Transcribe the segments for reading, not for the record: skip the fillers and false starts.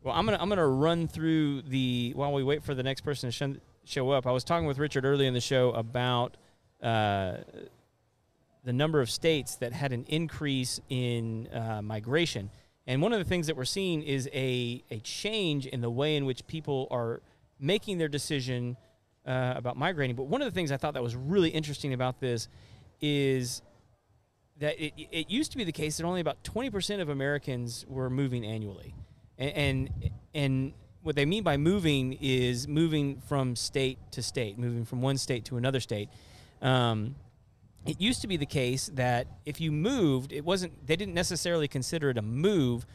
Well, I'm gonna run through while we wait for the next person to show up. I was talking with Richard earlier in the show about the number of states that had an increase in migration. And one of the things that we're seeing is a change in the way in which people are making their decision about migrating. But one of the things I thought that was really interesting about this is that it used to be the case that only about 20% of Americans were moving annually. And what they mean by moving is moving from state to state, moving from one state to another state. It used to be the case that if you moved, they didn't necessarily consider it a move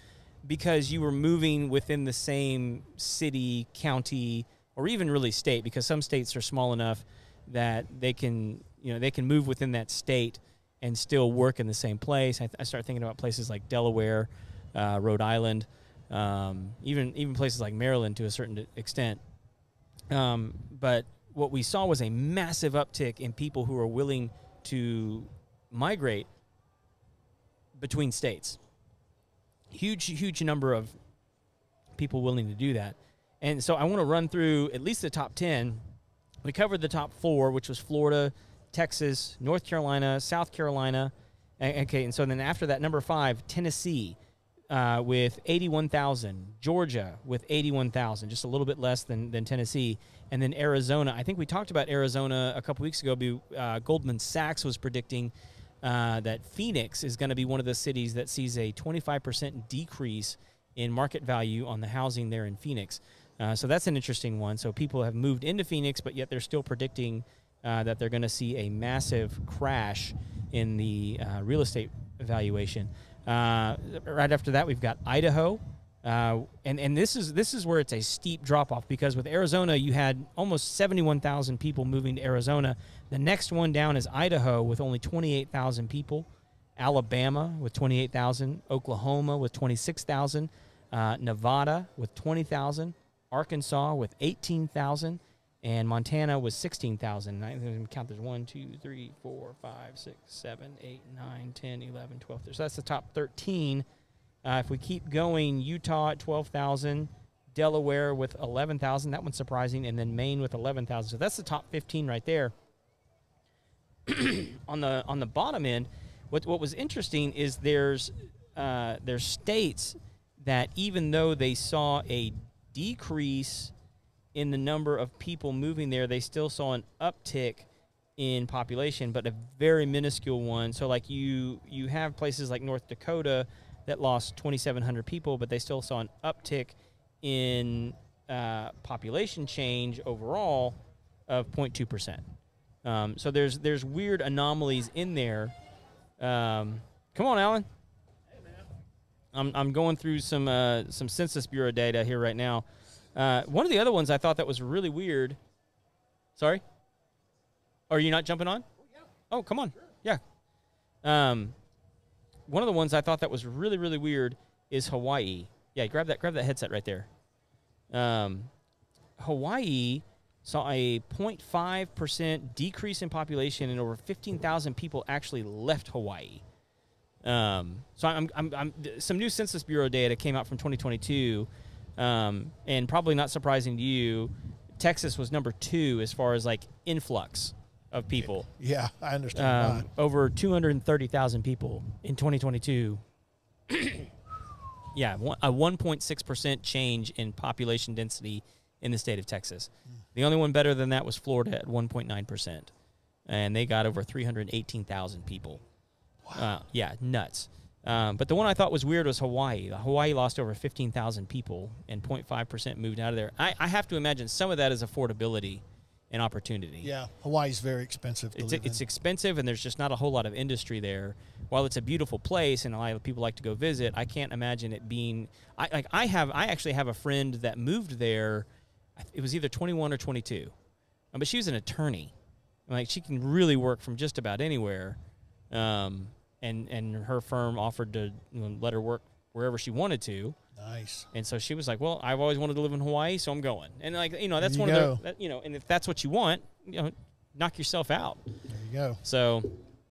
because you were moving within the same city, county, or even really state, because some states are small enough that they can move within that state and still work in the same place. I start thinking about places like Delaware, Rhode Island, even places like Maryland to a certain extent. But what we saw was a massive uptick in people who are willing to migrate between states. Huge number of people willing to do that. And so I want to run through at least the top 10. We covered the top 4, which was Florida, Texas, North Carolina, South Carolina. Okay, and so then after that, number 5, Tennessee with 81,000, Georgia with 81,000, just a little bit less than Tennessee, and then Arizona. I think we talked about Arizona a couple weeks ago. Goldman Sachs was predicting that Phoenix is going to be one of the cities that sees a 25% decrease in market value on the housing there in Phoenix. So that's an interesting one. So people have moved into Phoenix, but yet they're still predicting that they're going to see a massive crash in the real estate valuation. Right after that, we've got Idaho, and this is where it's a steep drop-off, because with Arizona, you had almost 71,000 people moving to Arizona. The next one down is Idaho with only 28,000 people, Alabama with 28,000, Oklahoma with 26,000, Nevada with 20,000, Arkansas with 18,000, and Montana was 16,000. I count there's 1, 2, 3, 4, 5, 6, 7, 8, 9, 10, 11, 12. So that's the top 13. If we keep going, Utah at 12,000, Delaware with 11,000. That one's surprising, and then Maine with 11,000. So that's the top 15 right there. On the bottom end, what was interesting is there's states that even though they saw a decrease in the number of people moving there, they still saw an uptick in population, but a very minuscule one. So like you have places like North Dakota that lost 2,700 people, but they still saw an uptick in population change overall of 0.2%. So there's weird anomalies in there. Come on, Alan. Hey, man. I'm going through some Census Bureau data here right now. One of the other ones I thought that was really weird. Sorry? Are you not jumping on? Oh, yeah. Oh, come on. Sure. Yeah. One of the ones I thought that was really, really weird is Hawaii. Yeah, grab that headset right there. Hawaii saw a 0.5% decrease in population, and over 15,000 people actually left Hawaii. So I'm some new Census Bureau data came out from 2022. And probably not surprising to you, Texas was number 2 as far as like influx of people. Yeah, I understand. Over 230,000 people in 2022. Yeah, a 1.6% change in population density in the state of Texas. The only one better than that was Florida at 1.9%, and they got over 318,000 people. Wow. Yeah, nuts. But the one I thought was weird was Hawaii. Hawaii lost over 15,000 people, and 0.5% moved out of there. I have to imagine some of that is affordability and opportunity. Yeah, Hawaii's very expensive to live in. It's expensive, and there's just not a whole lot of industry there. While it's a beautiful place and a lot of people like to go visit, I can't imagine it being. I actually have a friend that moved there. It was either 21 or 22, but she was an attorney. Like, she can really work from just about anywhere. And her firm offered to let her work wherever she wanted to. Nice. And so she was like, well, I've always wanted to live in Hawaii, so I'm going. And that's one of the, and if that's what you want, knock yourself out. There you go. So